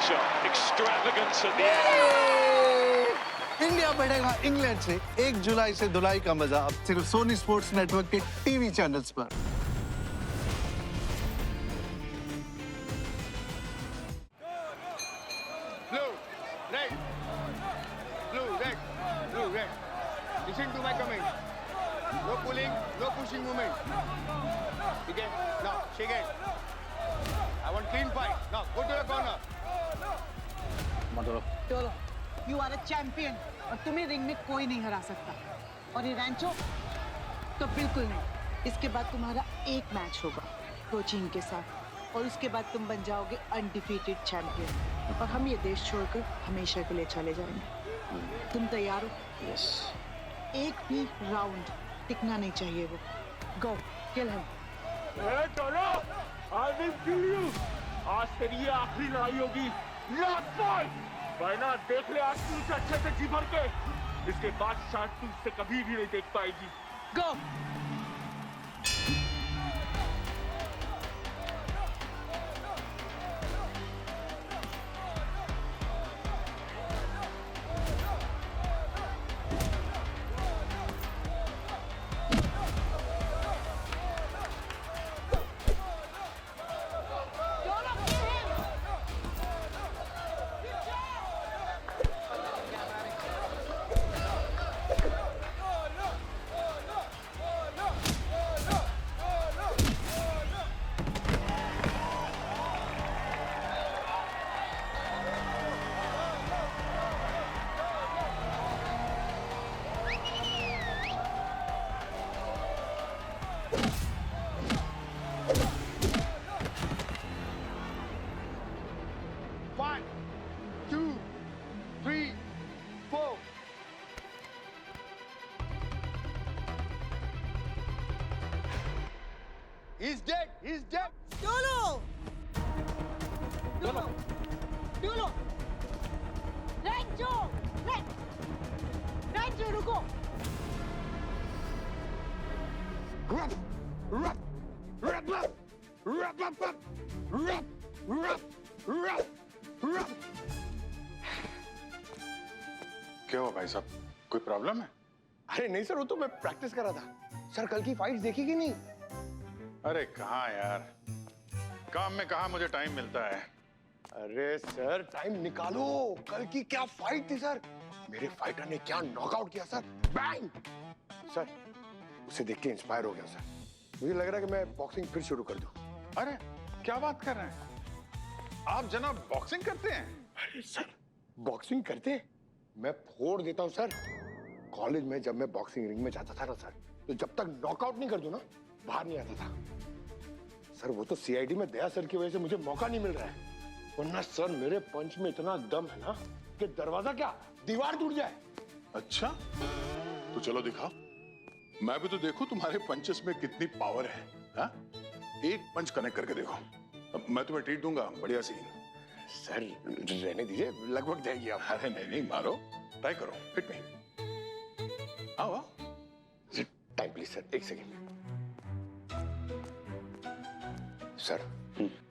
shot. Extravagance at the end. India बढ़ेगा England से 1 जुलाई से धुलाई का मजा अब सिर्फ सोनी स्पोर्ट्स नेटवर्क के टीवी चैनल्स पर। Blue, red, blue, red, blue, red. Listen to my command. No pulling, no pushing movement. Okay? Now, shake it. I want clean fight. Now, go to the corner. चलो, you are a champion और तुम्हें ring में कोई नहीं हरा सकता। और ये रैंचो तो बिल्कुल नहीं। इसके बाद तुम्हारा एक मैच होगा कोचिंग के साथ और उसके बाद तुम बन जाओगे अनडिफीटेड चैंपियन और हम ये देश छोड़कर हमेशा के लिए चले जाएंगे। तुम तैयार हो? यस। एक भी राउंड टिकना नहीं चाहिए वो। Go kill him. I will kill you. आज तेरी ये आखिरी लड़ाई होगी। Last fight. वरना देख ले आज तू इसे अच्छे से जी भर के। इसके बाद शायद तू इसे कभी भी नहीं देख पाएगी। गो। One, two, three, four. He's dead. He's dead. Dolo! Dolo! Dolo! Rancho! Rancho, रुको! Rup, rup, rup, rup, rup, rup, rup, rup, rup, rup, rup. क्या हुआ भाई साहब, कोई प्रॉब्लम है? अरे नहीं सर, वो तो मैं प्रैक्टिस कर रहा था। सर कल की फाइट देखी कि नहीं? अरे कहाँ यार, काम में कहाँ मुझे टाइम मिलता है। अरे सर टाइम निकालो, कल की क्या फाइट थी सर। मेरे फाइटर ने क्या नॉकआउट किया सर, बैंग। सर उसे देख के इंस्पायर हो गया सर। मुझे लग रहा है कि मैं बॉक्सिंग फिर शुरू कर दूं। अरे क्या बात कर रहे हैं आप जनाब, बॉक्सिंग करते हैं? अरे सर बॉक्सिंग करते हैं, मैं फोड़ देता हूँ सर। कॉलेज में जब मैं बॉक्सिंग रिंग में जाता था ना सर, तो जब तक नॉकआउट नहीं कर दूं ना, बाहर नहीं आता था सर। वो तो सीआईडी में दया सर की वजह से मुझे मौका नहीं मिल रहा है, वरना सर मेरे पंच में इतना दम है ना कि दरवाजा क्या दीवार टूट जाए। अच्छा तो चलो दिखाओ, मैं भी तो देखूं तुम्हारे पंचेस में कितनी पावर है। हा? एक पंच कनेक्ट करके देखो, अब मैं तुम्हें ट्रीट दूंगा, बढ़िया सीन। सर रहने दीजिए, लगभग जाएगी आप। अरे नहीं मारो, ट्राई करो, हिट मी। आओ आओ। टाइम प्लीज सर, एक सेकेंड। सर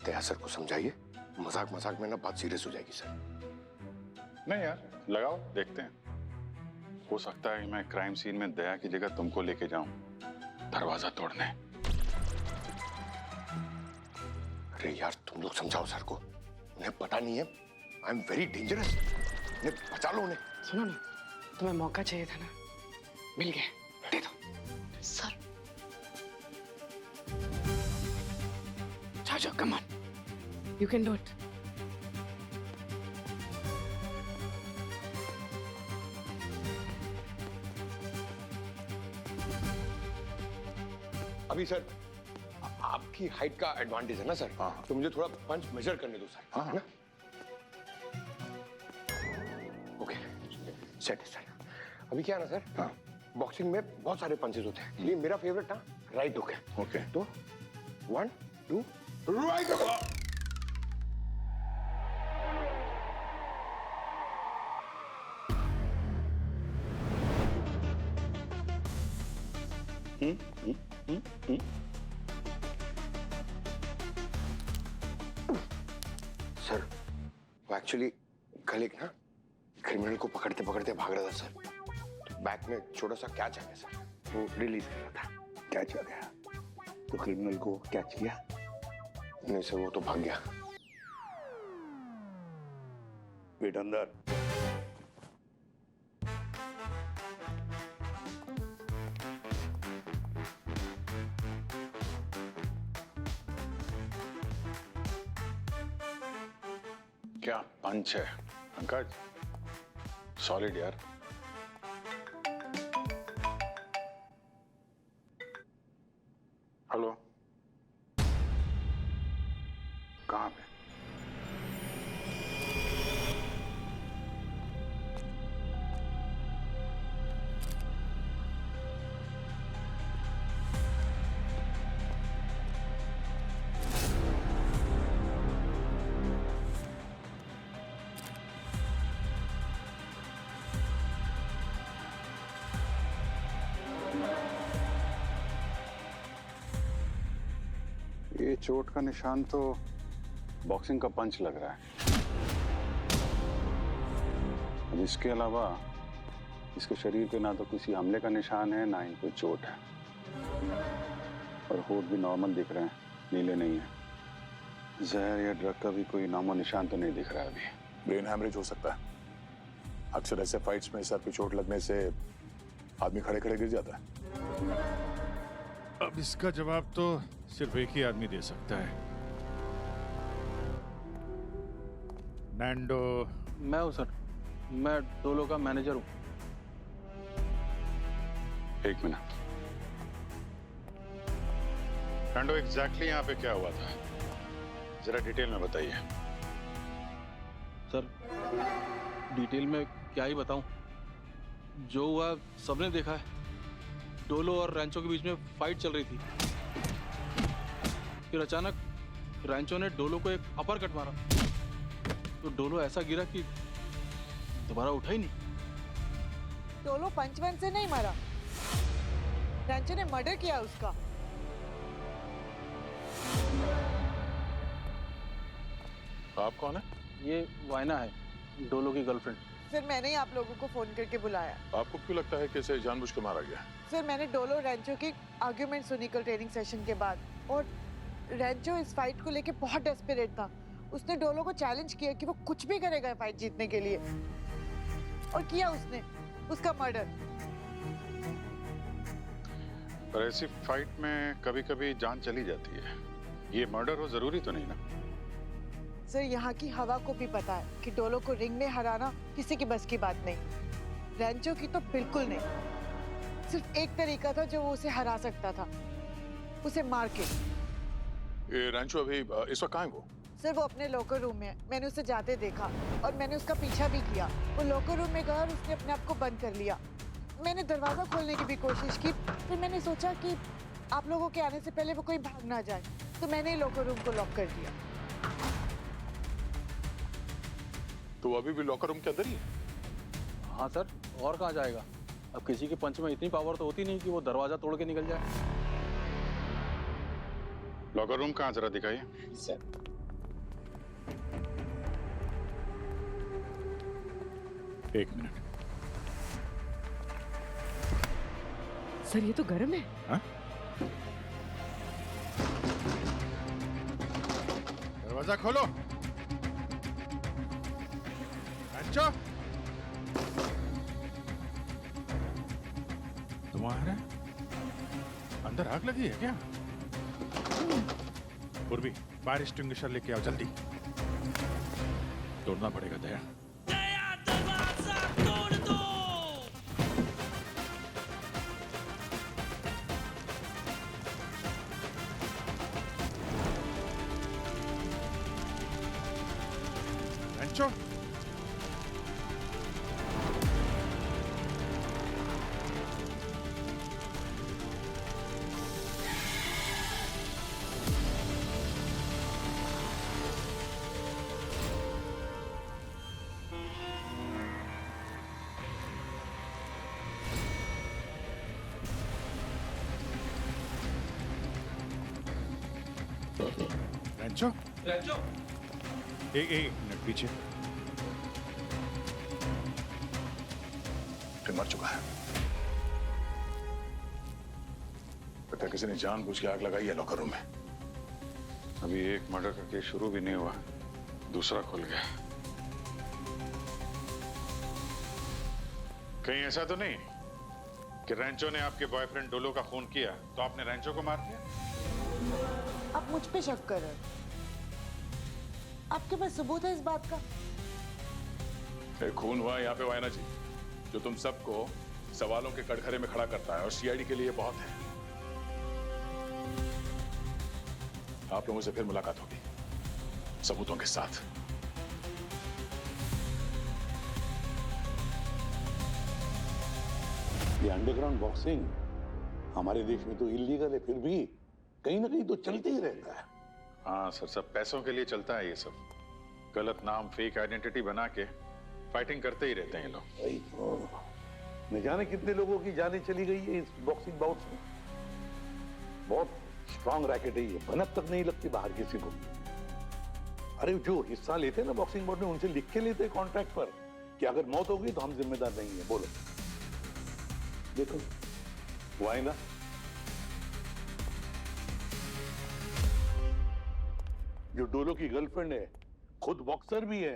दया सर को समझाइए, मजाक मजाक में ना बात सीरियस हो जाएगी सर। नहीं यार, लगाओ देखते हैं। हो सकता है मैं क्राइम सीन में दया की जगह तुमको लेके जाऊं दरवाजा तोड़ने। अरे यार तुम लोग समझाओ सर को, उन्हें पता नहीं है आई एम वेरी डेंजरस। उन्हें बचा लो उन्हें। सुनो ना, तुम्हें मौका चाहिए था ना, मिल गया, दे दो। सर जाओ, come on, you can do it. अभी सर आपकी हाइट का एडवांटेज है ना सर। हाँ। तो मुझे थोड़ा पंच मेजर करने दो सर। हाँ। है ना? ओके सेट है सर। अभी क्या है ना सर, हाँ। बॉक्सिंग में बहुत सारे पंचेस होते हैं, ये मेरा फेवरेट था राइट हुक है। ओके। तो 1 2 राइट हुक। सर वो एक्चुअली कल एक ना क्रिमिनल को पकड़ते पकड़ते भाग रहा था सर, तो बैक में एक छोटा सा कैच आ गया सर, वो रिलीज कर रहा था। कैच आ गया तो क्रिमिनल को कैच किया? नहीं सर, वो तो भाग गया। वेट अंदर। क्या पंच है पंकज, सॉलिड यार। हेलो, कहाँ पे? ये चोट का निशान तो बॉक्सिंग का पंच लग रहा है। अब इसके अलावा इसके शरीर पे ना तो किसी हमले का निशान है, ना ही कोई चोट है, और होठ भी नॉर्मल दिख रहे हैं, नीले नहीं है। जहर या ड्रग का भी कोई नामो निशान तो नहीं दिख रहा है अभी। ब्रेन हैमरेज हो सकता है। अक्सर ऐसे फाइट्स में सर पे चोट लगने से आदमी खड़े खड़े गिर जाता है। अब इसका जवाब तो सिर्फ एक ही आदमी दे सकता है। नैंडो। मैं हूँ सर, मैं डोलो का मैनेजर हूँ। एक मिनट, नैंडो एग्जैक्टली यहाँ पे क्या हुआ था, जरा डिटेल में बताइए। सर डिटेल में क्या ही बताऊं, जो हुआ सबने देखा है। डोलो और रैंचो के बीच में फाइट चल रही थी, फिर अचानक रैंचो ने डोलो को एक अपर कट मारा, तो डोलो ऐसा गिरा कि दोबारा उठा ही नहीं। डोलो पंचवन से नहीं मारा, रैंचो ने मर्डर किया उसका। आप कौन है? ये वायना है, डोलो की गर्लफ्रेंड। फिर मैंने ही आप लोगों को फोन करके बुलाया। आपको क्यों लगता है कि इसे जानबूझ के मारा गया? फिर मैंने डोलो रैंचो की आर्ग्यूमेंट सुनी कल ट्रेनिंग सेशन के बाद, और रैंचो इस फाइट को लेके बहुत डेस्परेट था। उसने डोलो को चैलेंज किया कि वो कुछ भी करेगा फाइट जीतने के लिए, और किया उसने उसका मर्डर। पर ऐसी फाइट में कभी कभी जान चली जाती है, ये मर्डर हो जरूरी तो नहीं ना। सर यहाँ की हवा को भी पता है कि डोलो को रिंग में हराना किसी की बस की बात नहीं। रैंचो की तो बिल्कुल नहीं। सिर्फ एक तरीका था जो वो उसे हरा सकता था, उसे मार के। ये रैंचो अभी इस वक्त कहाँ है वो? सर वो अपने लॉकर रूम में है, मैंने उसे जाते देखा और मैंने उसका पीछा भी किया। वो लॉकर रूम में गया और उसने अपने आप को बंद कर लिया। मैंने दरवाजा खोलने की भी कोशिश की, फिर मैंने सोचा कि आप लोगों के आने से पहले वो कोई भाग ना जाए, तो मैंने लॉकर रूम को लॉक कर दिया। तो वो अभी भी लॉकर रूम के अंदर ही है? हाँ सर, और कहाँ जाएगा। अब किसी के पंच में इतनी पावर तो होती नहीं कि वो दरवाजा तोड़ के निकल जाए। लॉकर रूम कहाँ, जरा दिखाइए। एक मिनट। सर ये तो गर्म है। हाँ? दरवाजा खोलो। रैंचो, तुम्हारे अंदर आग लगी है क्या? पूर्वी, फायर एक्सटिंग्विशर लेके आओ जल्दी। तोड़ना पड़ेगा दया। रैंचो, रैंचो, एक मिनट पीछे। मर चुका है। पता किसी ने जानबूझ के आग लगाई है लॉकर रूम में। अभी एक मर्डर का केस शुरू भी नहीं हुआ, दूसरा खुल गया। कहीं ऐसा तो नहीं कि रैंचो ने आपके बॉयफ्रेंड डोलो का खून किया तो आपने रैंचो को मार दिया? आप मुझ पे शक कर रहे हो? आपके पास सबूत है इस बात का? एक खून हुआ यहाँ पे वायना जी, जो तुम सबको सवालों के कटघरे में खड़ा करता है, और सीआईडी के लिए बहुत है। आप लोगों से फिर मुलाकात होगी सबूतों के साथ। ये अंडरग्राउंड बॉक्सिंग हमारे देश में तो इलीगल है, फिर भी कहीं ना कहीं तो चलते ही रहता है। हाँ सर, सब पैसों के लिए चलता है ये सब। गलत नाम, फेक आइडेंटिटी बना के फाइटिंग करते ही रहते हैं ये लोग। वही तो, न जाने कितने लोगों की जानें चली गई है इस बॉक्सिंग बाउट्स में। बहुत स्ट्रांग रैकेट है ये, भनक तक नहीं लगती बाहर किसी को। अरे जो हिस्सा लेते हैं ना बॉक्सिंग बोर्ड में, उनसे लिख के लेते हैं कॉन्ट्रैक्ट पर कि अगर मौत होगी तो हम जिम्मेदार नहीं है। बोलो, देखो वो है ना, जो डोलो की गर्लफ्रेंड है खुद बॉक्सर भी है।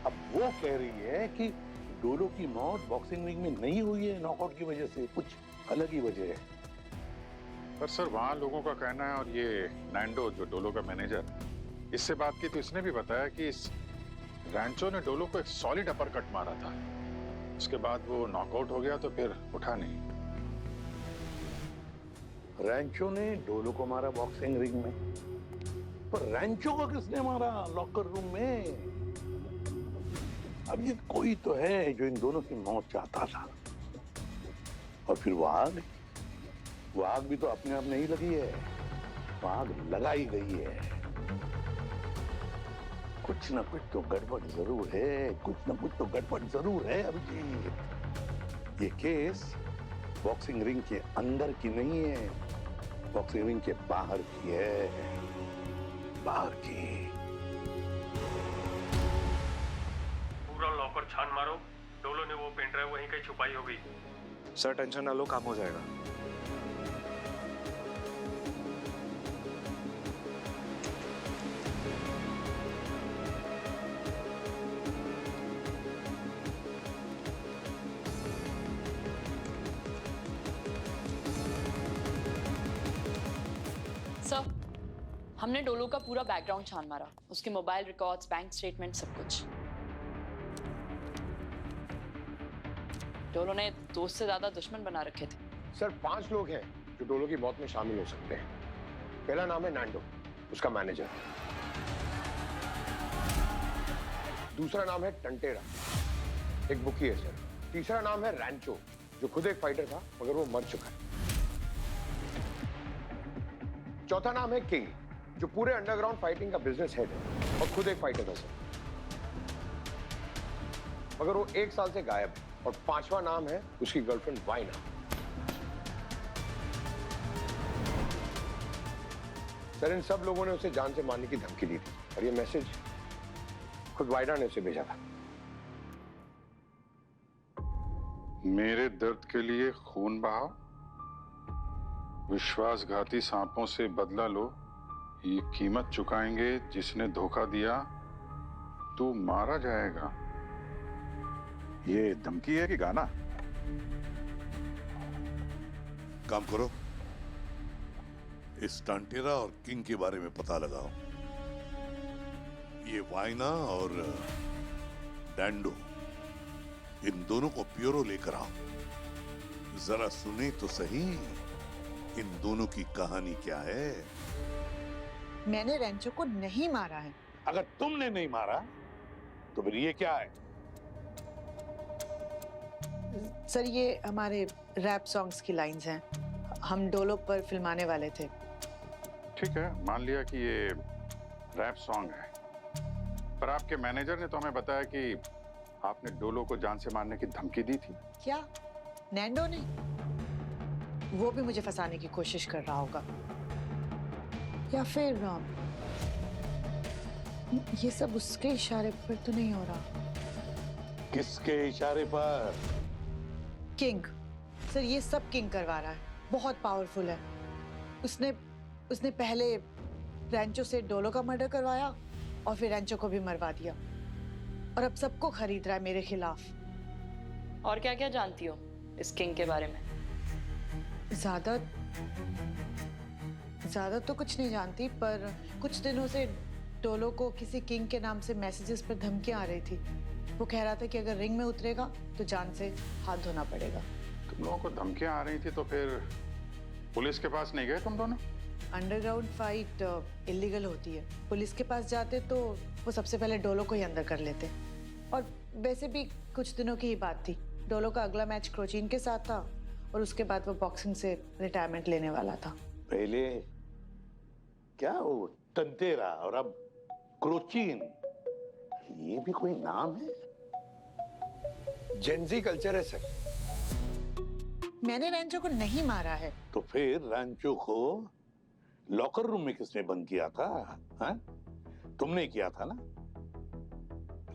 अब वो कह रही है कि डोलो की मौत बॉक्सिंग रिंग में नहीं हुई है नॉकआउट की वजह से, कुछ अलग ही वजह है। पर सर वहां लोगों का कहना है, और ये नैंडो जो डोलो का मैनेजर, इससे बात की तो इसने भी बताया कि इस रैंचो ने डोलो को एक सॉलिड अपर कट मारा था। उसके बाद वो नॉकआउट हो गया तो फिर उठा नहीं। रैंचो ने डोलो को मारा बॉक्सिंग रिंग में, पर रैंचो को किसने मारा लॉकर रूम में? अब ये कोई तो है जो इन दोनों की मौत चाहता था। और फिर वो आग भी तो अपने आप नहीं लगी है, वो आग लगाई गई है। कुछ ना कुछ तो गड़बड़ जरूर है, कुछ ना कुछ तो गड़बड़ जरूर है अभिजीत। ये केस बॉक्सिंग रिंग के अंदर की नहीं है, बॉक्सिंग रिंग के बाहर की है, बाहर की। पूरा लॉकर छान मारो, डोलो ने वो पेन ड्राइव वहीं कहीं छुपाई होगी। सर टेंशन ना लो, काम हो जाएगा। सर, हमने डोलो का पूरा बैकग्राउंड छान मारा, उसके मोबाइल रिकॉर्ड्स, बैंक स्टेटमेंट, सब कुछ। डोलो ने दोस्त से ज्यादा दुश्मन बना रखे थे। सर 5 लोग हैं जो डोलो की मौत में शामिल हो सकते हैं। पहला नाम है नैंडो, उसका मैनेजर। दूसरा नाम है टंटेरा, एक बुकी है सर। तीसरा नाम है रैंचो, जो खुद एक फाइटर था मगर वो मर चुका है। चौथा नाम है किंग, जो पूरे अंडरग्राउंड फाइटिंग का बिजनेस हेड है और खुद एक फाइटर था सर, मगर वो 1 साल से गायब है। और 5वां नाम है उसकी गर्लफ्रेंड वाइना। सर इन सब लोगों ने उसे जान से मारने की धमकी दी थी, और ये मैसेज खुद वाइना ने उसे भेजा था। मेरे दर्द के लिए खून बहाओ, विश्वासघाती सांपों से बदला लो, ये कीमत चुकाएंगे जिसने धोखा दिया, तू मारा जाएगा। ये धमकी है कि गाना? काम करो, इस टांटेरा और किंग के बारे में पता लगाओ। ये वाइना और डैंडो, इन दोनों को प्यूरो लेकर आओ। जरा सुने तो सही, इन दोनों की कहानी क्या है। मैंने रैंचो को नहीं मारा है। अगर तुमने नहीं मारा तो फिर ये क्या है? सर ये हमारे रैप सॉन्ग्स की लाइंस हैं, हम डोलो पर फिल्माने वाले थे। ठीक है, मान लिया कि ये रैप सॉन्ग है, पर आपके मैनेजर ने तो हमें बताया कि आपने डोलो को जान से मारने की धमकी दी थी। क्या नैंडो ने? वो भी मुझे फंसाने की कोशिश कर रहा होगा, या फिर ये सब उसके इशारे पर तो नहीं हो रहा। किसके इशारे पर? किंग सर, ये सब किंग करवा रहा है, बहुत पावरफुल है। उसने पहले रैंचो से डोलो का मर्डर करवाया और फिर रैंचो को भी मरवा दिया और अब सबको खरीद रहा है मेरे खिलाफ। और क्या क्या जानती हो इस किंग के बारे में? ज्यादा तो कुछ नहीं जानती, पर कुछ दिनों से डोलो को किसी किंग के नाम से मैसेजेस पर धमकियां आ रही थी। वो कह रहा था कि अगर रिंग में उतरेगा तो जान से हाथ धोना पड़ेगा। तुम लोगों को धमकियां आ रही थी तो फिर पुलिस के पास नहीं गए तुम दोनों? अंडरग्राउंड फाइट इलीगल होती है। पुलिस के पास जाते तो वो सबसे पहले डोलो को ही अंदर कर लेते। और वैसे भी कुछ दिनों की ही बात थी। डोलो का अगला मैच क्रोचीन के साथ था और उसके बाद वो बॉक्सिंग से रिटायरमेंट लेने वाला था। पहले क्या वो टंटेरा और अब क्रोचीन, ये भी कोई नाम है? जेंजी कल्चर है सर। मैंने रैंचो को नहीं मारा है। तो फिर रैंचो को लॉकर रूम में किसने बंद किया था? हा? तुमने किया था ना।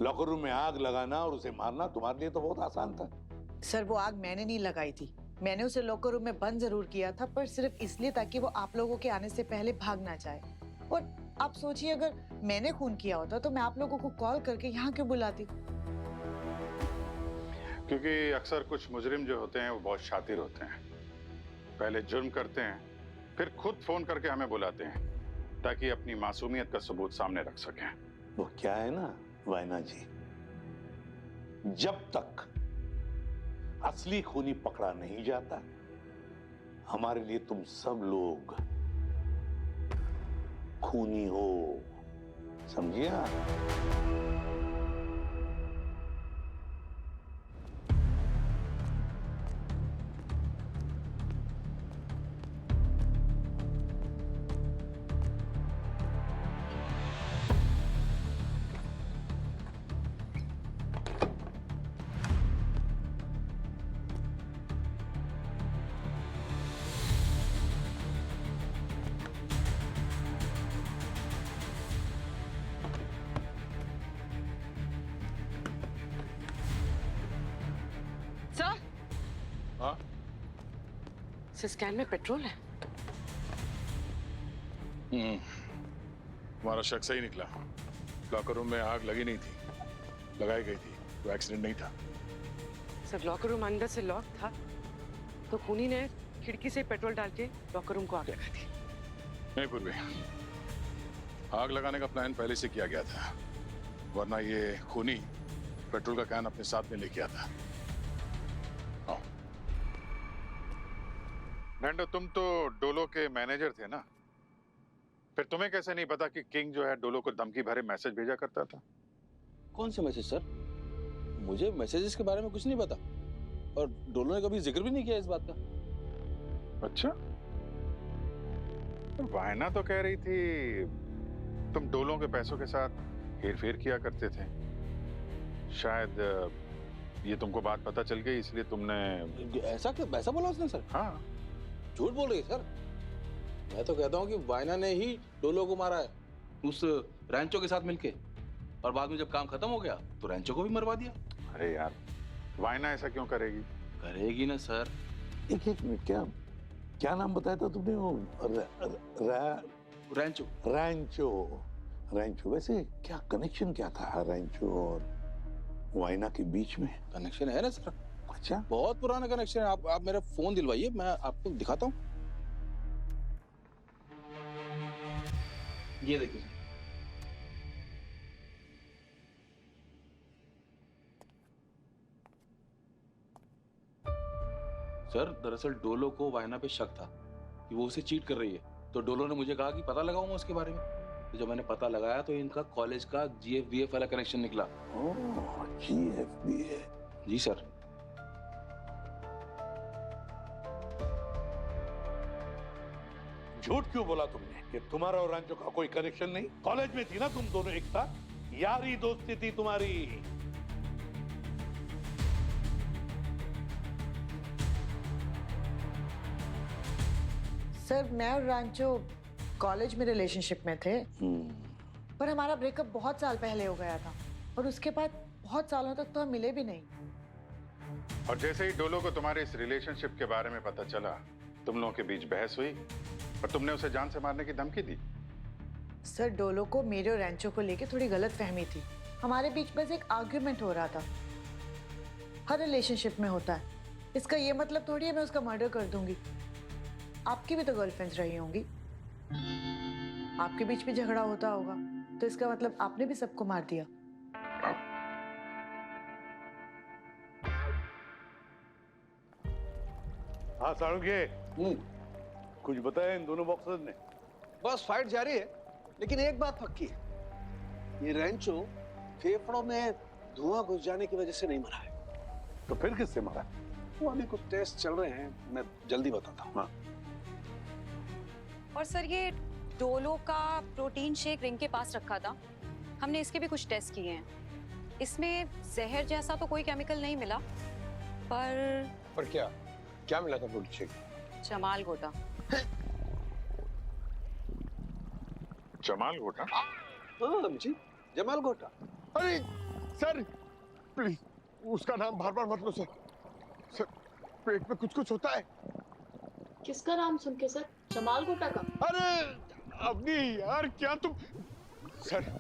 लॉकर रूम में आग लगाना और उसे मारना तुम्हारे लिए तो बहुत आसान था। सर, वो आग मैंने नहीं लगाई थी। मैंने उसे लॉकर रूम में बंद जरूर किया था, पर सिर्फ इसलिए ताकि वो आप लोगों के आने से पहले भाग ना जाए। और आप सोचिए, अगर मैंने खून किया होता तो मैं आप लोगों को कॉल करके यहाँ क्यों बुलाती? क्योंकि अक्सर कुछ मुजरिम जो होते हैं वो बहुत शातिर होते हैं। पहले जुर्म करते हैं, फिर खुद फोन करके हमें बुलाते हैं ताकि अपनी मासूमियत का सबूत सामने रख सकें। वो क्या है ना वायना जी, जब तक असली खूनी पकड़ा नहीं जाता, हमारे लिए तुम सब लोग खूनी हो, समझिया? सर, हाँ, इस स्कैन में पेट्रोल है। हमारा शक सही निकला। लॉकर रूम में आग लगी नहीं थी, लगाई गई थी। कोई एक्सीडेंट नहीं था। सर, लॉकर रूम अंदर से लॉक था तो खूनी ने खिड़की से पेट्रोल डाल के लॉकर रूम को आग लगा दी। नहीं पूर्वी, आग लगाने का प्लान पहले से किया गया था, वरना ये खूनी पेट्रोल का कैन अपने साथ में लेके आता। नैंडो, तुम तो डोलो के मैनेजर थे ना, फिर तुम्हें कैसे नहीं पता कि किंग जो है डोलो को धमकी भरे मैसेज भेजा करता था? कौन से मैसेज सर? मुझे मैसेजेस के बारे में कुछ नहीं पता और डोलो ने कभी जिक्र भी नहीं किया इस बात का। अच्छा, वायना तो कह रही थी तुम डोलो के पैसों के साथ हेरफेर किया करते थे। शायद ये तुमको बात पता चल गई इसलिए तुमने ऐसा बोला उसने सर? हाँ, झूठ बोल रही है सर। मैं तो कहता हूँ कि वायना ने ही डोलो को मारा है उस रैंचो के साथ मिलके, और बाद में जब काम खत्म हो गया तो रैंचो को भी मरवा दिया। अरे यार, वायना ऐसा क्यों करेगी? करेगी ना सर। एक मिनट, क्या नाम बताया था तुमने? वो रैंचो। रैंचो। वैसे क्या कनेक्शन क्या था रैंचो और वायना के बीच में? कनेक्शन है ना सर। अच्छा, बहुत पुराना कनेक्शन है। आप मेरा फोन दिलवाइए, मैं आपको दिखाता हूँ। ये देखिए सर, दरअसल डोलो को वायना पे शक था कि वो उसे चीट कर रही है, तो डोलो ने मुझे कहा कि पता लगाऊंगा उसके बारे में। तो जब मैंने पता लगाया तो इनका कॉलेज का GFBA वाला कनेक्शन निकला। ओह, GFBA। जी सर। झूठ क्यों बोला तुमने कि तुम्हारा और रैंचो का कोई कनेक्शन नहीं? कॉलेज में थी ना तुम दोनों एक साथ, यारी दोस्ती थी तुम्हारी। सर, मैं और रैंचो कॉलेज में रिलेशनशिप में थे। पर हमारा ब्रेकअप बहुत साल पहले हो गया था और उसके बाद बहुत सालों तक तो हम मिले भी नहीं। और जैसे ही डोलो को तुम्हारे इस रिलेशनशिप के बारे में पता चला, तुम लोगों के बीच बहस हुई और तुमने उसे जान से मारने की धमकी दी। सर, डोलो को मेरे और रैंचो को लेके थोड़ी गलत फहमी थी। हमारे बीच बस एक आर्ग्यूमेंट हो रहा था। हर रिलेशनशिप में होता है। इसका ये मतलब थोड़ी है मैं उसका मर्डर कर दूंगी। आपकी भी तो गर्लफ्रेंड्स रही होंगी, आपके बीच भी झगड़ा होता होगा, तो इसका मतलब आपने भी सबको मार दिया। हाँ साळुंखे, कुछ बताया इन दोनों बॉक्सर्स ने? बस फाइट जारी है, लेकिन एक बात पक्की है, ये रैंचो फेफड़ों में धुआं घुस जाने की वजह से नहीं मरा है। तो फिर किससे मारा? वो अभी कुछ टेस्ट चल रहे हैं, मैं जल्दी बताता हूँ। और सर, ये डोलो का प्रोटीन शेक रिंग के पास रखा था, हमने इसके भी कुछ टेस्ट किए हैं। इसमें जहर जैसा तो कोई केमिकल नहीं मिला, पर क्या मिला था प्रोटीन शेक? जमाल गोटा। जमाल गोटा? हाँ जी, जमाल गोटा। अरे सर प्लीज उसका नाम बार बार मत लो सर। सर पेट में कुछ होता है। किसका नाम सुन के सर? जमाल गोटा का? अरे अवनी यार, क्या तुम? सर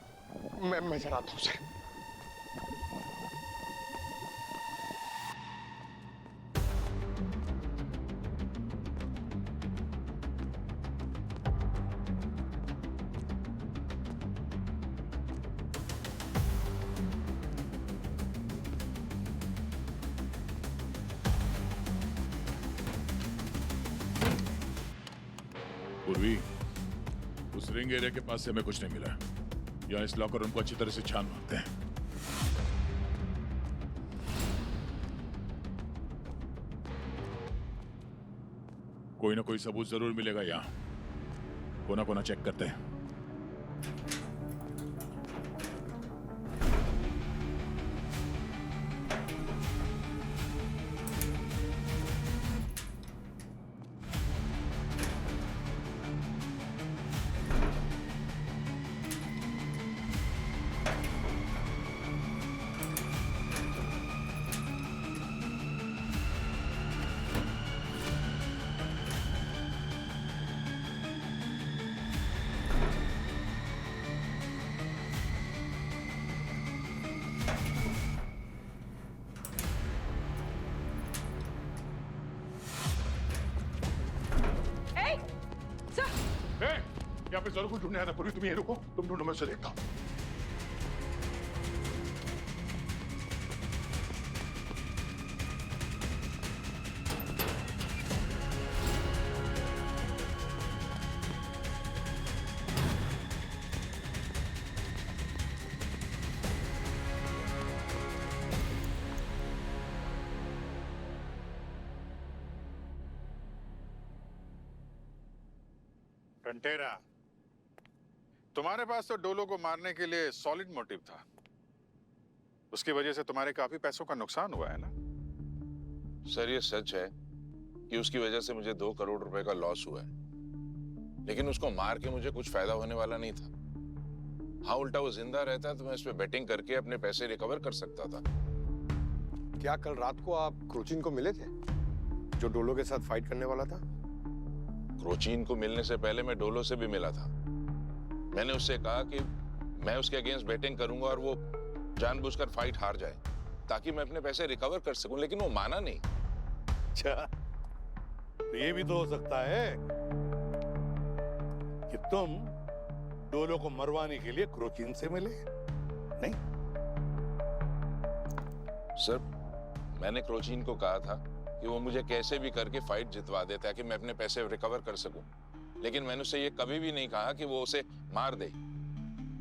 मैं चलाता हूँ सर। पूर्वी, उस रिंग एरिया के पास से हमें कुछ नहीं मिला। यहाँ इस लॉकर रूम को अच्छी तरह से छान मारते हैं। कोई ना कोई सबूत जरूर मिलेगा यहाँ। कोना कोना चेक करते हैं। यहाँ पे जरूर कुछ ढूंढने आया था। पूर्वी तुम ये रुको, तुम ढूंढो, मैं उसे देखता हूँ। कंटेरा, तुम्हारे पास तो डोलो को मारने के लिए सॉलिड मोटिव था। उसकी वजह से तुम्हारे काफी पैसों का नुकसान हुआ है ना? सर, ये सच है कि उसकी वजह से मुझे 2 करोड़ रुपए का लॉस हुआ है, लेकिन उसको मार के मुझे कुछ फायदा होने वाला नहीं था। हाँ, उल्टा वो जिंदा रहता तो मैं इस पे बेटिंग करके अपने पैसे रिकवर कर सकता था। क्या कल रात को आप क्रोचिन को मिले थे, जो डोलो के साथ फाइट करने वाला था? क्रोचिन को मिलने से पहले मैं डोलो से भी मिला था। मैंने उससे कहा कि मैं उसके अगेंस्ट बैटिंग करूंगा और वो जानबूझकर फाइट हार जाए ताकि मैं अपने पैसे रिकवर कर सकूं, लेकिन वो माना नहीं। अच्छा, तो ये भी तो हो सकता है कि तुम डोलो को मरवाने के लिए क्रोचिन से मिले, नहीं? सर, मैंने क्रोचिन को कहा था कि वो मुझे कैसे भी करके फाइट जितवा दे ताकि मैं अपने पैसे रिकवर कर सकूं, लेकिन मैंने उससे ये कभी भी नहीं कहा कि वो उसे मार दे।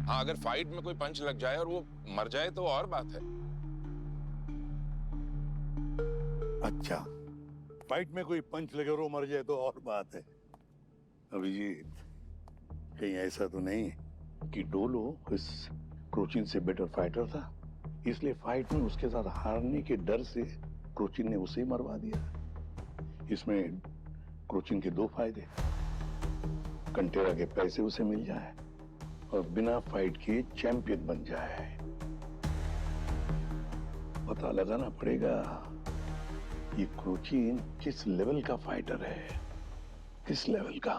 हाँ, अगर फाइट में कोई पंच लग जाए और वो मर जाए तो और बात है। अच्छा, फाइट में कोई पंच लगे और वो मर जाए तो और बात है। अभिजीत, कहीं ऐसा तो नहीं कि डोलो इस क्रोचिन से बेटर फाइटर था, इसलिए फाइट में उसके साथ हारने के डर से क्रोचिन ने उसे मरवा दिया? इसमें क्रोचिन के 2 फायदे, कंटेरा के पैसे उसे मिल जाए और बिना फाइट के चैंपियन बन जाए। पता लगाना पड़ेगा ये क्रोचीन किस लेवल का फाइटर है, किस लेवल का।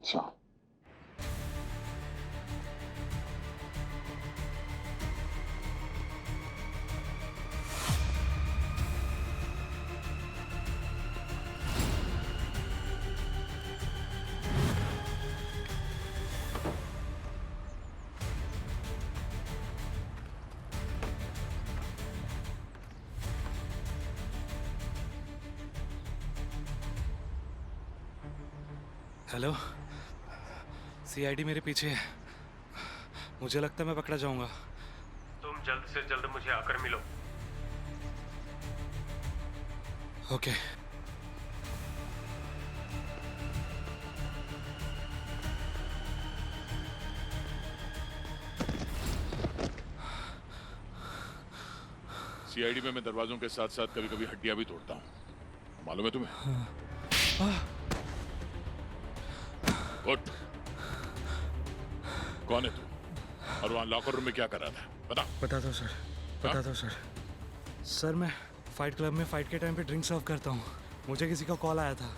अच्छा, हेलो, सीआईडी मेरे पीछे है। मुझे लगता है मैं पकड़ा जाऊंगा। तुम जल्द से जल्द मुझे आकर मिलो। ओके। सीआईडी में मैं दरवाजों के साथ साथ कभी कभी हड्डियां भी तोड़ता हूं, मालूम है तुम्हें? उठ। कौन है तू और वहां लॉकर रूम में क्या कर रहा था? बता दो सर, बता दो सर। सर मैं फाइट क्लब में फाइट के टाइम पे ड्रिंक सर्व करता हूँ। मुझे किसी का कॉल आया था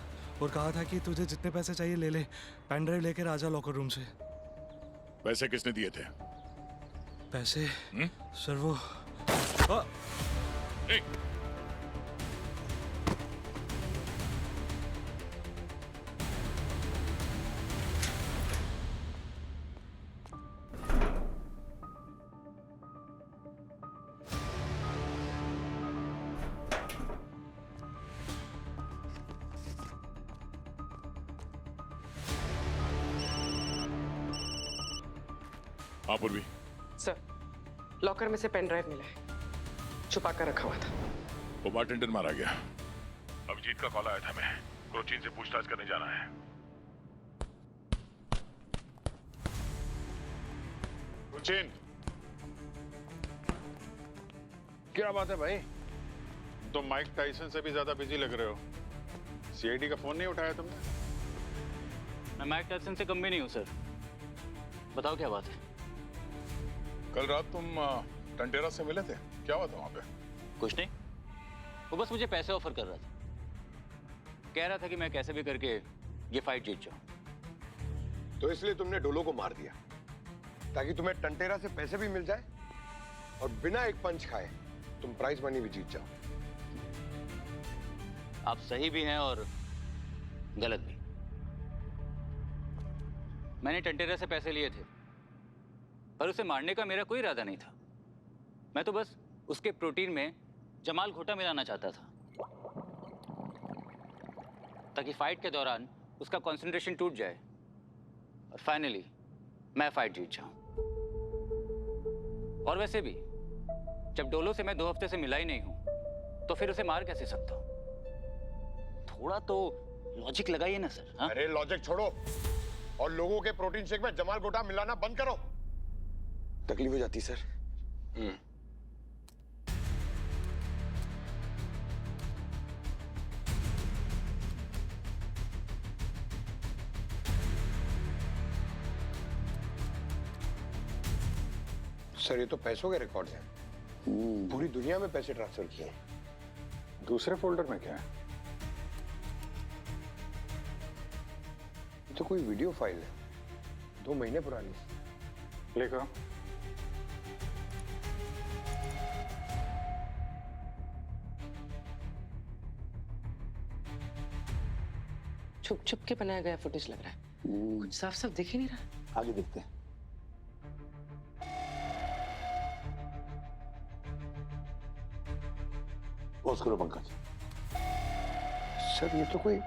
और कहा था कि तुझे जितने पैसे चाहिए ले ले, पेन ड्राइव लेकर आ जा लॉकर रूम से। पैसे किसने दिए थे? पैसे सर वो हाँ पूर्वी। सर, लॉकर में से पेन ड्राइव मिला है, छुपा कर रखा हुआ था। वो बारटेंडर मारा गया। अभिजीत का कॉल आया था, मैं क्रोचीन से पूछताछ करने जाना है। क्रोचीन, क्या बात है भाई? तो माइक टाइसन से भी ज्यादा बिजी लग रहे हो। सीआईडी का फोन नहीं उठाया तुमने? मैं माइक टाइसन से कम भी नहीं हूँ सर। बताओ क्या बात है? कल रात तुम टंटेरा से मिले थे, क्या हुआ था वहां पे? कुछ नहीं, वो बस मुझे पैसे ऑफर कर रहा था। कह रहा था कि मैं कैसे भी करके ये फाइट जीत जाऊं। तो इसलिए तुमने डोलो को मार दिया ताकि तुम्हें टंटेरा से पैसे भी मिल जाए और बिना एक पंच खाए तुम प्राइज मनी भी जीत जाओ। आप सही भी हैं और गलत भी। मैंने टंटेरा से पैसे लिए थे, पर उसे मारने का मेरा कोई इरादा नहीं था। मैं तो बस उसके प्रोटीन में जमाल घोटा मिलाना चाहता था ताकि फाइट के दौरान उसका कंसंट्रेशन टूट जाए और फाइनली मैं फाइट जीत जाऊं। और वैसे भी जब डोलो से मैं 2 हफ्ते से मिला ही नहीं हूं तो फिर उसे मार कैसे सकता हूं? थोड़ा तो लॉजिक लगाइए ना सर। हाँ? अरे लॉजिक छोड़ो और लोगों के प्रोटीन शेक में जमाल घोटा मिलाना बंद करो। तकलीफ हो जाती सर। सर ये तो पैसों के रिकॉर्ड्स हैं। पूरी दुनिया में पैसे ट्रांसफर किए। दूसरे फोल्डर में क्या है? ये तो कोई वीडियो फाइल है, 2 महीने पुरानी। लेकर छुप छुप के बनाया गया फुटेज लग रहा है। कुछ साफ साफ दिख ही नहीं रहा। आगे देखते हैं। पॉज करो पंकज। सर ये तो कोई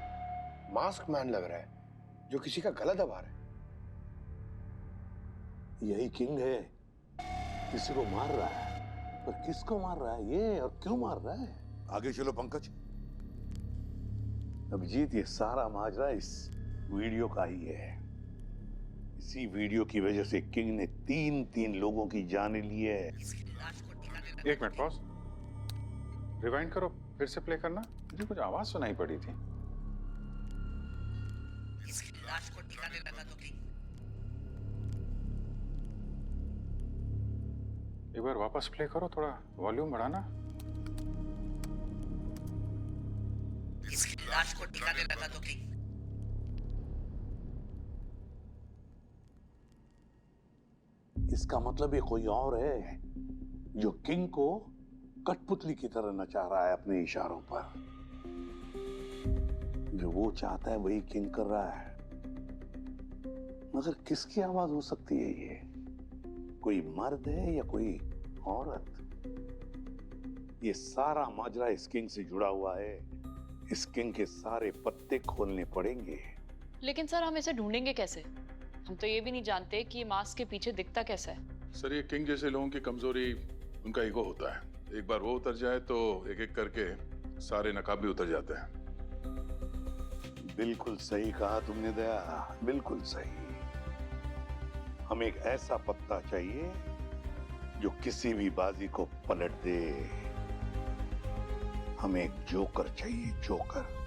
मास्क मैन लग रहा है जो किसी का गला दबा रहा है। यही किंग है, किसी को मार रहा है, पर किसको मार रहा है ये और क्यों मार रहा है? आगे चलो पंकज। अभिजीत, ये सारा माजरा इस वीडियो का ही है। इसी वीडियो की वजह से किंग ने 3 लोगों की जानें ली है। 1 मिनट पॉज। रिवाइंड करो, फिर से प्ले करना। मुझे कुछ आवाज सुनाई पड़ी थी। इसकी लाश को ठिकाने लगा तो किंग एक बार वापस प्ले करो, थोड़ा वॉल्यूम बढ़ाना। इसकी लाश को ठिकाने लगा दो किंग। इसका मतलब ये कोई और है जो किंग को कठपुतली की तरह नचा रहा है अपने इशारों पर। जो वो चाहता है वही किंग कर रहा है। मगर किसकी आवाज हो सकती है ये? कोई मर्द है या कोई औरत? ये सारा माजरा इस किंग से जुड़ा हुआ है। इस किंग के सारे पत्ते खोलने पड़ेंगे। लेकिन सर हम इसे ढूंढेंगे कैसे? हम तो ये भी नहीं जानते कि ये मास्क के पीछे दिखता कैसा है। सर ये किंग जैसे लोगों की कमजोरी उनका ईगो होता है। एक बार वो उतर जाए तो एक एक करके सारे नकाब भी उतर जाते हैं। बिल्कुल सही कहा तुमने दया, बिल्कुल सही। हमें एक ऐसा पत्ता चाहिए जो किसी भी बाजी को पलट दे। हमें एक जोकर चाहिए, जोकर।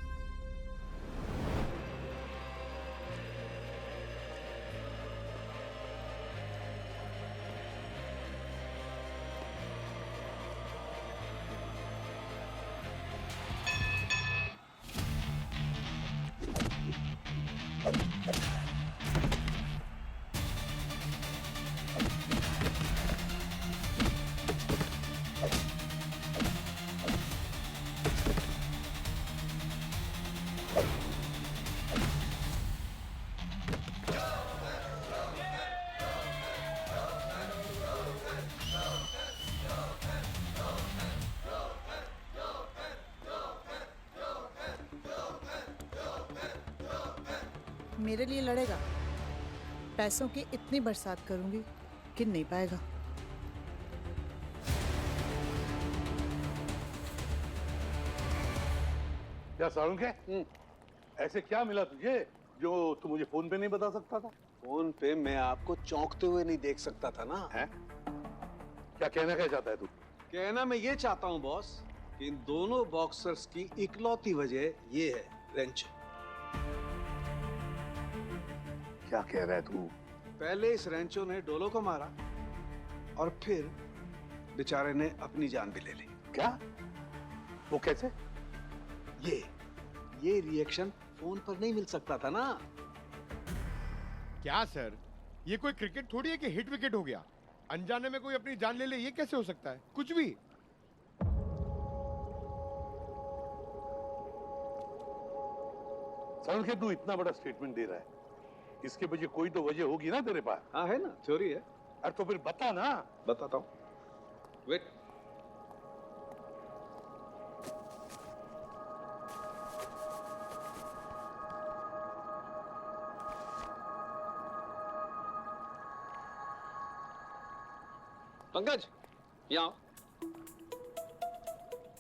मेरे लिए लड़ेगा। पैसों की इतनी बरसात करूंगी कि नहीं पाएगा। क्या सारुण के? ऐसे क्या मिला तुझे जो तू मुझे फोन पे नहीं बता सकता था? फोन पे मैं आपको चौंकते हुए नहीं देख सकता था ना। है? क्या कहना क्या चाहता है तू? कहना मैं ये चाहता हूँ बॉस कि इन दोनों बॉक्सर्स की इकलौती वजह ये है रेंचो। क्या कह रहा है तू? पहले इस रेंचो ने डोलो को मारा और फिर बेचारे ने अपनी जान भी ले ली। क्या? वो कैसे? ये रिएक्शन फोन पर नहीं मिल सकता था ना। क्या सर, ये कोई क्रिकेट थोड़ी है कि हिट विकेट हो गया। अनजाने में कोई अपनी जान ले ले, ये कैसे हो सकता है? कुछ भी। सारुण के तू इतना बड़ा स्टेटमेंट दे रहा है, इसके पीछे कोई तो वजह होगी ना तेरे पास? हाँ है ना, थ्योरी है। अरे तो फिर बता ना। बताता हूँ, वेट। पंकज, यहाँ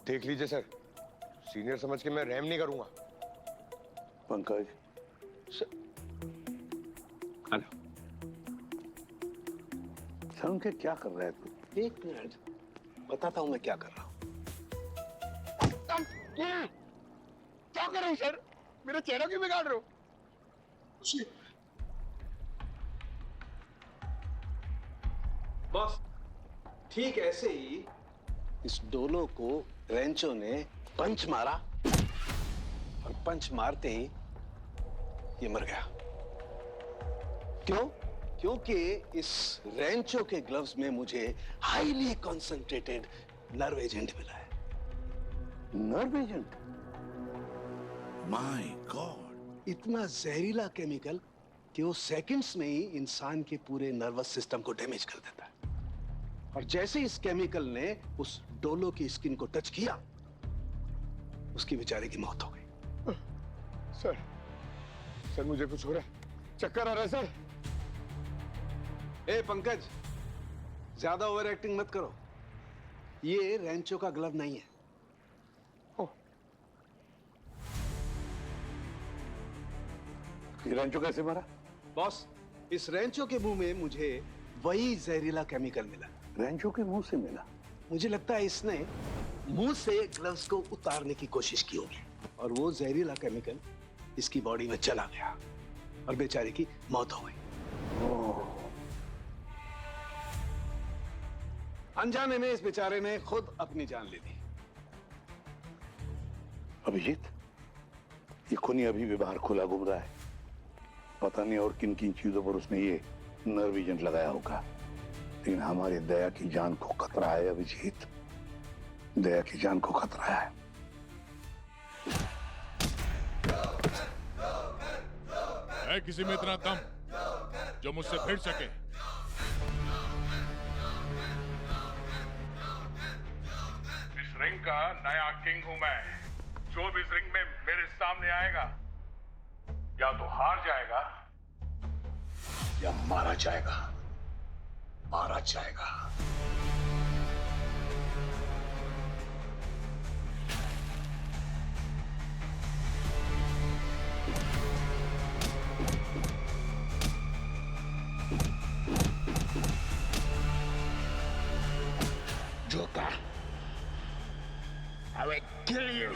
देख लीजिए सर, सीनियर समझ के मैं रहम नहीं करूंगा। पंकज, हेलो। सारुण के क्या कर रहा है तू? एक मिनट, बताता हूँ मैं क्या कर रहा हूँ। क्या कर रहे हो सर? मेरा चेहरा क्यों बिगाड़ रहे हो? बॉस, ठीक ऐसे ही इस डोलो को रेंचो ने पंच मारा और पंच मारते ही ये मर गया। क्यों? क्योंकि इस रेंचो के ग्लव्स में मुझे हाईली कॉन्सेंट्रेटेड नर्व एजेंट मिला है। Nerve agent? माय गॉड, इतना जहरीला केमिकल कि वो सेकंड्स में ही इंसान के पूरे नर्वस सिस्टम को डैमेज कर देता है। और जैसे इस केमिकल ने उस डोलो की स्किन को टच किया, उसकी बेचारे की मौत हो गई। सर मुझे कुछ हो रहा है, चक्कर आ रहा है सर। ए पंकज, ज्यादा ओवर एक्टिंग मत करो। ये रेंचो का ग्लव नहीं है। ये रेंचो कैसे मरा? बॉस, इस रेंचो के मुंह में मुझे वही जहरीला केमिकल मिला। रेंचो के मुंह से मिला? मुझे लगता है इसने मुंह से ग्लव्स को उतारने की कोशिश की होगी और वो जहरीला केमिकल इसकी बॉडी में चला गया और बेचारे की मौत हो गई। अनजाने में इस बेचारे ने खुद अपनी जान ले ली। अभिजीत, ये खूनी अभी भी बाहर खुला घूम रहा है। पता नहीं और किन किन चीजों पर उसने ये नर्व एजेंट लगाया होगा, लेकिन हमारी दया की जान को खतरा है अभिजीत, दया की जान को खतरा है। है किसी में इतना दम जो मुझसे भिड़ सके? इस रिंग का नया किंग हूं मैं। जो भी इस रिंग में मेरे सामने आएगा या तो हार जाएगा या मारा जाएगा, मारा जाएगा। Joker, I will kill you.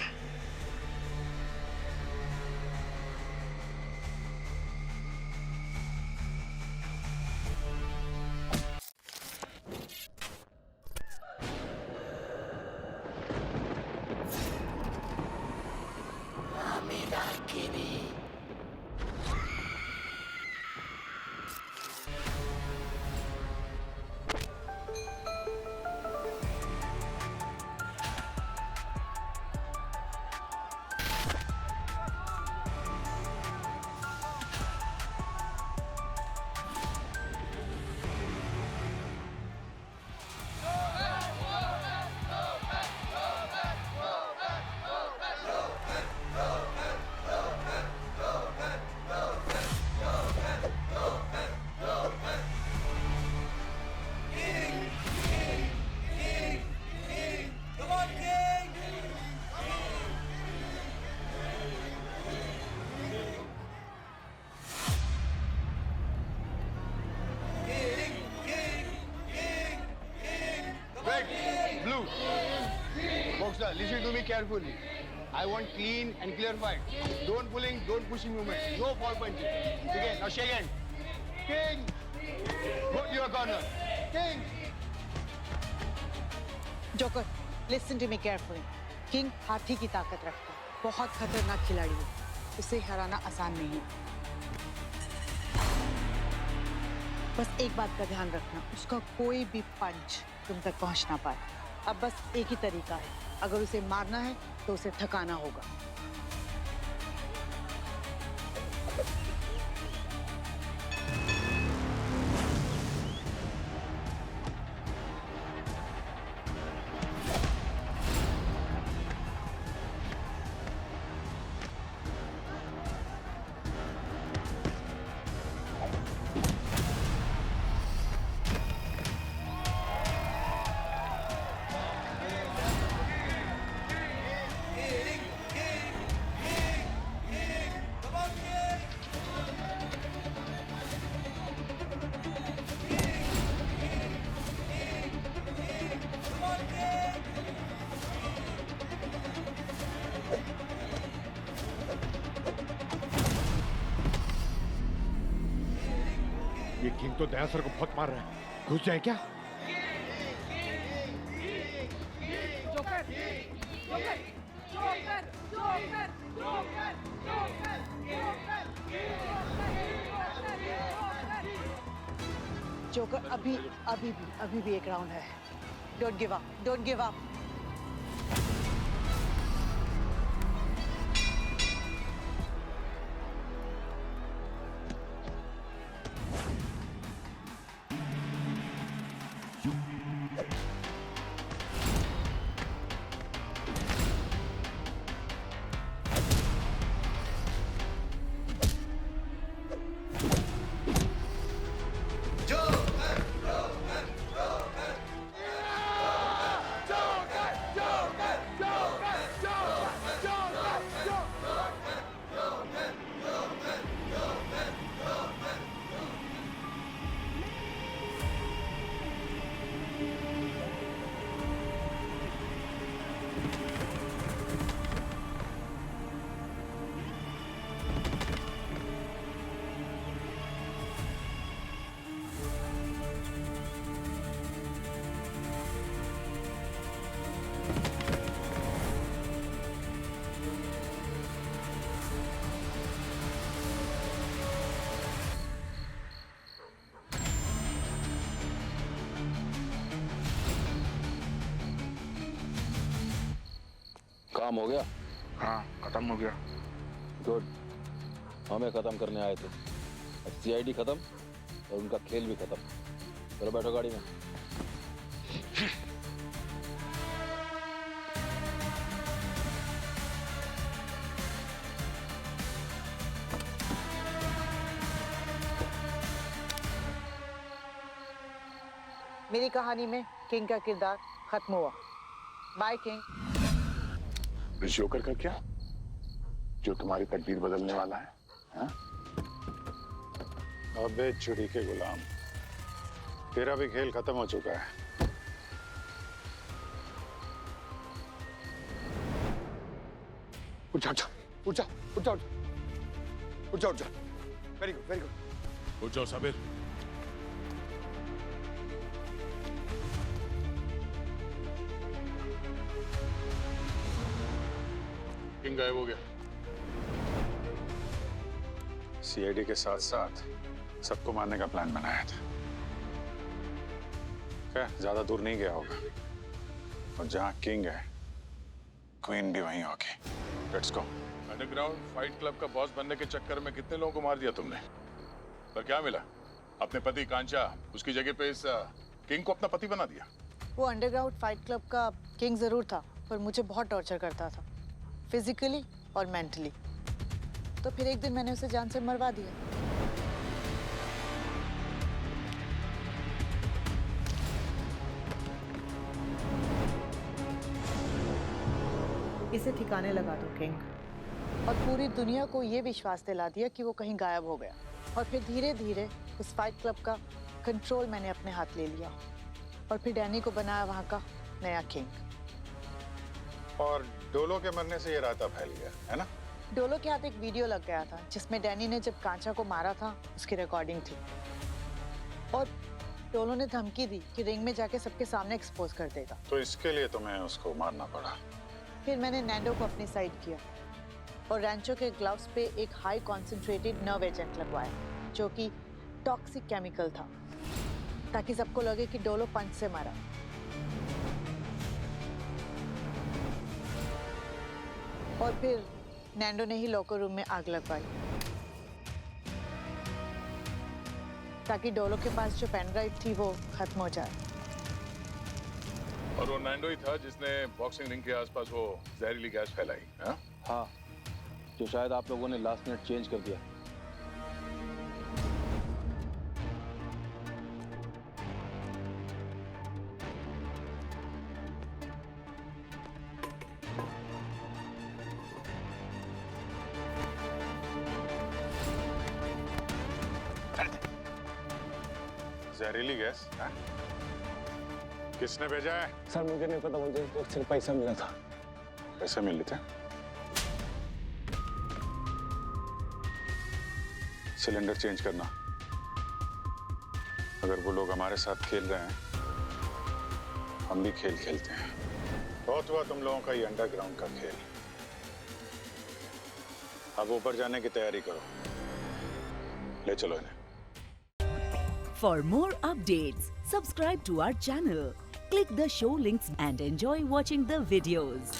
Boxer, listen to me carefully. I want clean and clear fight. Don't pulling, don't pushing movement. No fall punching. Okay, now shake hand. King! Go to your corner. King! Joker, listen to me carefully. King हाथी की ताकत रखता है, बहुत खतरनाक खिलाड़ी है, उसे हराना आसान नहीं है। बस एक बात का ध्यान रखना, उसका कोई भी पंच तुम तक पहुंच ना पाए। अब बस एक ही तरीका है, अगर उसे मारना है तो उसे थकाना होगा। ये किंग तो दया सर को बहुत मार रहा है, घुस जाए क्या? Joker, joker, joker, joker, joker, joker, joker, अभी भी एक राउंड है। Don't give up, don't give up. Joker! काम हो गया? हाँ खत्म हो गया। गुड। हमें खत्म करने आए थे, अब सीआईडी खत्म और उनका खेल भी खत्म। चलो बैठो गाड़ी में। मेरी कहानी में किंग का किरदार खत्म हुआ। By king. इस जोकर का क्या, जो तुम्हारी तकदीर बदलने वाला है? हाँ? अबे चुड़ी के गुलाम, तेरा भी खेल खत्म हो चुका है। उठ जा, उठ जा, उठ जा, उठ जा, उठ जा। Very good, very good. उठ जाओ साबिर। किंग गायब हो गया। सीआईडी के साथ साथ सबको मारने का प्लान बनाया था। क्या ज्यादा दूर नहीं गया होगा, और जहां किंग है क्वीन भी वहीं होगी। Let's go. Underground fight club का बॉस बनने के चक्कर में कितने लोगों को मार दिया तुमने, पर क्या मिला? अपने पति कांचा, उसकी जगह पे इस किंग को अपना पति बना दिया। वो अंडरग्राउंड फाइट क्लब का किंग जरूर था, पर मुझे बहुत टॉर्चर करता था, फिजिकली और मेंटली। तो फिर एक दिन मैंने उसे जान से मरवा दिया। इसे ठिकाने लगा दो किंग, और पूरी दुनिया को ये विश्वास दिला दिया कि वो कहीं गायब हो गया। और फिर धीरे धीरे उस फाइट क्लब का कंट्रोल मैंने अपने हाथ ले लिया, और फिर डैनी को बनाया वहां का नया किंग। और डोलो के मरने से ये रायता फैल गया है ना? डोलो के हाथ एक वीडियो लग गया था जिसमें डैनी ने जब कांचा को मारा था उसकी रिकॉर्डिंग थी, और डोलो ने धमकी दी कि रिंग में जाके सबके सामने एक्सपोज कर देगा। तो इसके लिए तुम्हें उसको मारना पड़ा। फिर मैंने नैंडो को अपनी साइड किया और रैंचो के ग्लव्स पे एक हाई कॉन्सेंट्रेटेड नर्व एजेंट लगवाया, जो कि टॉक्सिक केमिकल था, ताकि सबको लगे कि डोलो पंच से मारा। और फिर नैंडो ने ही लॉकर रूम में आग लगवाई, ताकि डोलो के पास जो पेन ड्राइव थी वो खत्म हो जाए। और वो नैंडो ही था जिसने बॉक्सिंग रिंग के आसपास वो जहरीली गैस फैलाई। हाँ? हाँ, जो शायद आप लोगों ने लास्ट मिनट चेंज कर दिया। जहरीली गैस? हाँ? किसने भेजा है? सर मुझे नहीं पता, मुझे तो सिर्फ पैसा मिला था। पैसे मिले थे? सिलेंडर चेंज करना। अगर वो लोग हमारे साथ खेल रहे हैं, हम भी खेल खेलते हैं। बहुत हुआ तुम लोगों का ये अंडरग्राउंड का खेल। अब ऊपर जाने की तैयारी करो। ले चलो इन्हें। For more updates, subscribe to our channel, click the show links and enjoy watching the videos.